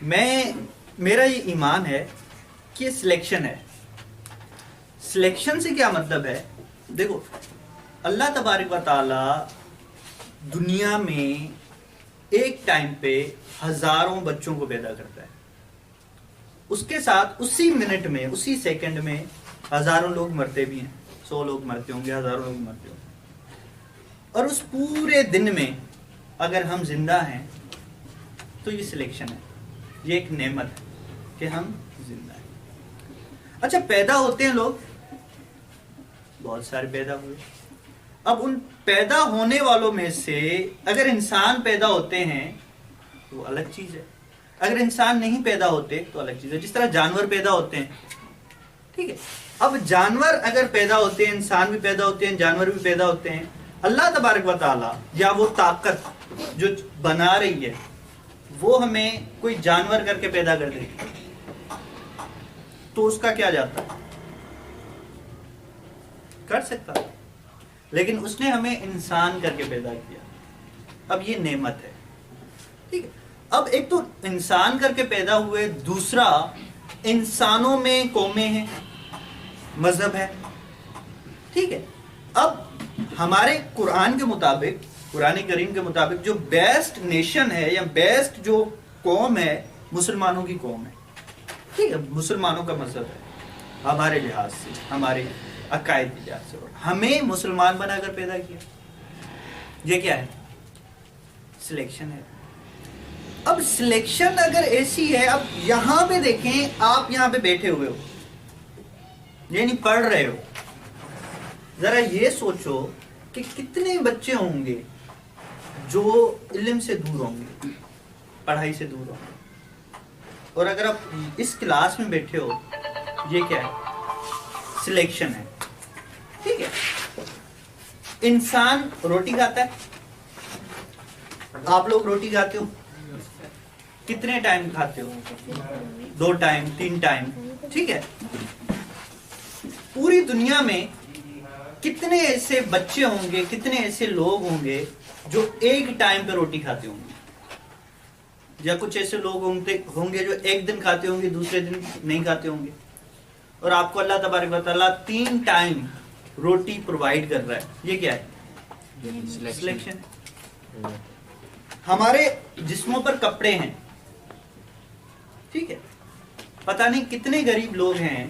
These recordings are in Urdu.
میرا یہ ایمان ہے کہ یہ سلیکشن ہے. سلیکشن سے کیا مطلب ہے؟ دیکھو اللہ تبارک و تعالی دنیا میں ایک ٹائم پہ ہزاروں بچوں کو پیدا کرتا ہے. اس کے ساتھ اسی منٹ میں اسی سیکنڈ میں ہزاروں لوگ مرتے بھی ہیں. 100 لوگ مرتے ہوں گے, ہزاروں لوگ مرتے ہوں گے. اور اس پورے دن میں اگر ہم زندہ ہیں تو یہ سلیکشن ہے, یہ ایک نعمت ہے کہ ہم زندہ ہیں. اچھا پیدا ہوتے ہیں لوگ, بہت سارے پیدا ہوئے. اب ان پیدا ہونے والوں میں سے اگر انسان پیدا ہوتے ہیں تو وہ الگ چیز ہے, اگر انسان نہیں پیدا ہوتے تو الگ چیز ہے. جس طرح جانور پیدا ہوتے ہیں, ٹھیک ہے. اب جانور اگر پیدا ہوتے ہیں, انسان بھی پیدا ہوتے ہیں, جانور بھی پیدا ہوتے ہیں. اللہ تبارک و تعالی یا وہ طاقت جو بنا رہی ہے وہ ہمیں کوئی جانور کر کے پیدا کر دے تو اس کا کیا جاتا ہے؟ کر سکتا, لیکن اس نے ہمیں انسان کر کے پیدا کیا. اب یہ نعمت ہے, ٹھیک ہے. اب ایک تو انسان کر کے پیدا ہوئے, دوسرا انسانوں میں قومیں ہیں, مذہب ہے, ٹھیک ہے. اب ہمارے قرآن کے مطابق, قرآن کریم کے مطابق جو بیسٹ نیشن ہے یا بیسٹ جو قوم ہے مسلمانوں کی قوم ہے, ٹھیک ہے. مسلمانوں کا مذہب ہے ہمارے لحاظ سے, ہمارے عقائد کے لحاظ سے. ہمیں مسلمان بنا کر پیدا کیا. یہ کیا ہے؟ سلیکشن ہے. اب سلیکشن اگر ایسی ہے, اب یہاں پہ دیکھیں, آپ یہاں پہ بیٹھے ہوئے ہو, یعنی پڑھ رہے ہو, ذرا یہ سوچو کہ کتنے بچے ہوں گے جو علم سے دور ہوں گے, پڑھائی سے دور ہوں گے. اور اگر آپ اس کلاس میں بیٹھے ہو, یہ کیا ہے؟ سلیکشن ہے, ٹھیک ہے. انسان روٹی کھاتا ہے, آپ لوگ روٹی کھاتے ہو, کتنے ٹائم کھاتے ہو؟ 2 ٹائم 3 ٹائم, ٹھیک ہے. پوری دنیا میں کتنے ایسے بچے ہوں گے, کتنے ایسے لوگ ہوں گے جو ایک ٹائم پہ روٹی کھاتے ہوں گے, یا کچھ ایسے لوگ ہوں گے جو ایک دن کھاتے ہوں گے, دوسرے دن نہیں کھاتے ہوں گے. اور آپ کو اللہ تبارک و تعالیٰ 3 ٹائم روٹی پرووائڈ کر رہا ہے. یہ کیا ہے؟ سلیکشن. ہمارے جسموں پر کپڑے ہیں, ٹھیک ہے. پتہ نہیں کتنے غریب لوگ ہیں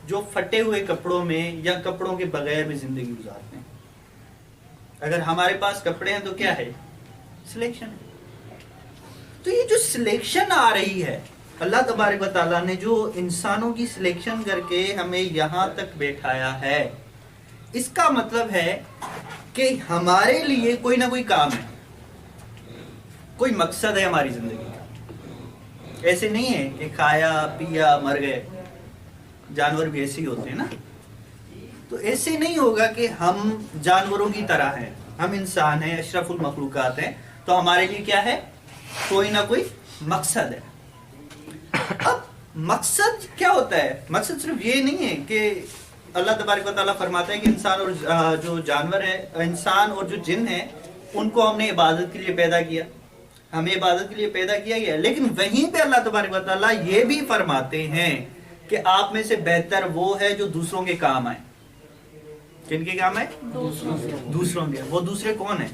جو پھٹے ہوئے کپڑوں میں یا کپڑوں کے بغیر بھی زندگی گزارتے ہیں. اگر ہمارے پاس کپڑے ہیں تو کیا ہے؟ سلیکشن ہے. تو یہ جو سلیکشن آ رہی ہے, اللہ تبارک و تعالیٰ نے جو انسانوں کی سلیکشن کر کے ہمیں یہاں تک بیٹھایا ہے, اس کا مطلب ہے کہ ہمارے لیے کوئی نہ کوئی کام ہے, کوئی مقصد ہے ہماری زندگی کا. ایسے نہیں ہے کہ کھایا پیا مر گئے. جانور بھی ایسے ہی ہوتے ہیں نا. تو ایسے نہیں ہوگا کہ ہم جانوروں کی طرح ہیں, ہم انسان ہیں, اشرف المخلوقات ہیں, تو ہمارے لیے کیا ہے؟ کوئی نہ کوئی مقصد ہے. اب مقصد کیا ہوتا ہے؟ مقصد صرف یہ نہیں ہے کہ اللہ تبارک و تعالیٰ فرماتا ہے کہ انسان اور جو جانور ہے, انسان اور جو جن ہیں, ان کو ہم نے عبادت کے لیے پیدا کیا, ہمیں عبادت کے لیے پیدا کیا گیا. لیکن وہیں پہ اللہ تبارک و تعالیٰ یہ بھی فرماتے ہیں کہ آپ میں سے بہتر وہ ہے جو دوسروں کے کام آئے. کن کے کام آئے؟ دوسروں کے. وہ دوسرے کون ہیں؟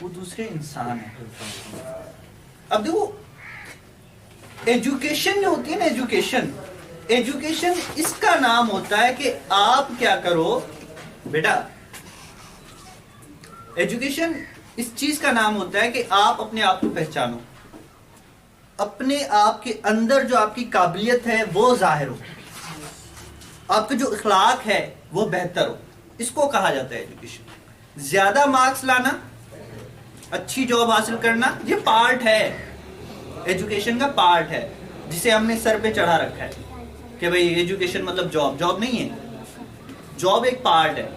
وہ دوسرے انسان ہیں. اب دیکھو ایجوکیشن جو ہوتی ہے نا, ایجوکیشن اس کا نام ہوتا ہے کہ آپ کیا کرو بیٹا. ایجوکیشن اس چیز کا نام ہوتا ہے کہ آپ اپنے آپ کو پہچانو, اپنے آپ کے اندر جو آپ کی قابلیت ہے وہ ظاہر ہو, آپ کا جو اخلاق ہے وہ بہتر ہو. اس کو کہا جاتا ہے ایجوکیشن. زیادہ مارکس لانا, اچھی جاب حاصل کرنا, یہ پارٹ ہے, ایجوکیشن کا پارٹ ہے جسے ہم نے سر پہ چڑھا رکھا ہے کہ بھئی ایجوکیشن مطلب جاب نہیں ہے. جاب ایک پارٹ ہے,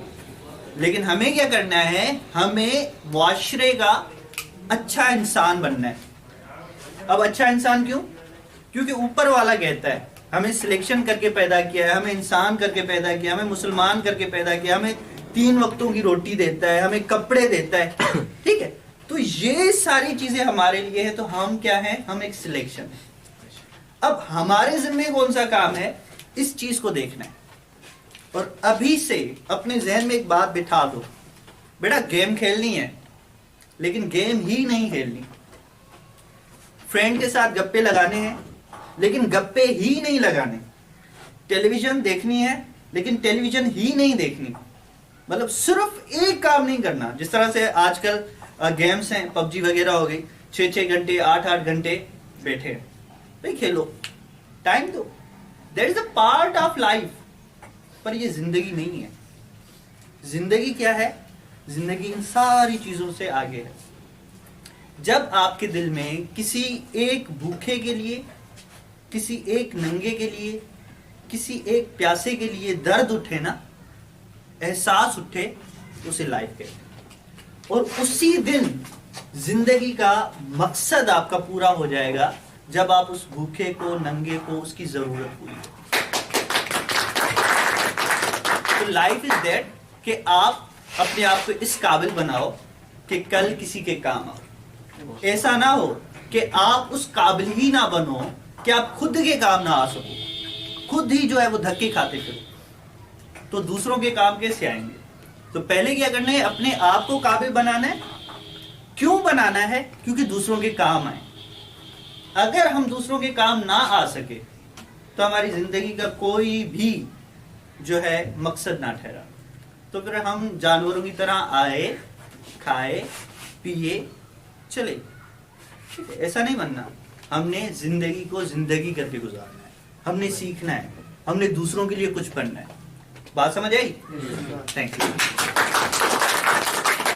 لیکن ہمیں کیا کرنا ہے؟ ہمیں معاشرے کا اچھا انسان بننا ہے. اب اچھا انسان کیوں؟ کیونکہ اوپر والا کہتا ہے ہمیں سلیکشن کر کے پیدا کیا ہے, ہمیں انسان کر کے پیدا کیا, ہمیں مسلمان کر کے پیدا کیا, ہمیں 3 وقتوں کی روٹی دیتا ہے, ہمیں کپڑے دیتا ہے, ٹھیک ہے. تو تو یہ ساری چیزیں ہمارے لیے ہیں. تو ہم کیا ہیں؟ ہم ایک سلیکشن ہے. اب ہمارے ذمہ کون سا کام ہے؟ اس چیز کو دیکھنا ہے. اور ابھی سے اپنے ذہن میں ایک بات بٹھا دو، بیٹا گیم کھیلنی ہے لیکن گیم ہی نہیں کھیلنی. فرینڈ کے ساتھ گپے لگانے ہیں لیکن گپے ہی نہیں لگانے. ٹیلی ویژن دیکھنی ہے لیکن ٹیلی ویژن ہی نہیں دیکھنی. مطلب صرف ایک کام نہیں کرنا. جس طرح سے آج کل گیمز ہیں، پب جی وغیرہ ہو گئی، 6 گھنٹے 8 گھنٹے بیٹھے بھائی کھیلو، ٹائم دو. That is a part of life. پر یہ زندگی نہیں ہے. زندگی کیا ہے؟ زندگی ان ساری چیزوں سے آگے ہے. جب آپ کے دل میں کسی ایک بھوکے کے لیے، کسی ایک ننگے کے لیے، کسی ایک پیاسے کے لیے درد اٹھے نا، احساس اٹھے، اسے لائف کہتے ہیں. اور اسی دن زندگی کا مقصد آپ کا پورا ہو جائے گا جب آپ اس بھوکے کو، ننگے کو اس کی ضرورت پوری ہو. تو لائف از دیٹ کہ آپ اپنے آپ کو اس قابل بناؤ کہ کل کسی کے کام آؤ. ایسا نہ ہو کہ آپ اس قابل ہی نہ بنو کہ آپ خود کے کام نہ آ سکو، خود ہی جو ہے وہ دھکے کھاتے پھرو. تو دوسروں کے کام کیسے آئیں گے؟ تو پہلے کیا کرنا ہے؟ اپنے آپ کو قابل بنانا ہے. کیوں بنانا ہے؟ کیونکہ دوسروں کے کام آئیں. اگر ہم دوسروں کے کام نہ آ سکے تو ہماری زندگی کا کوئی بھی جو ہے مقصد نہ ٹھہرا. تو پھر ہم جانوروں کی طرح آئے، کھائے، پیے، چلے. ایسا نہیں بننا. ہم نے زندگی کو زندگی کر کے گزارنا ہے. ہم نے سیکھنا ہے. ہم نے دوسروں کے لیے کچھ کرنا ہے. بات سمجھ آئی؟ Thank you.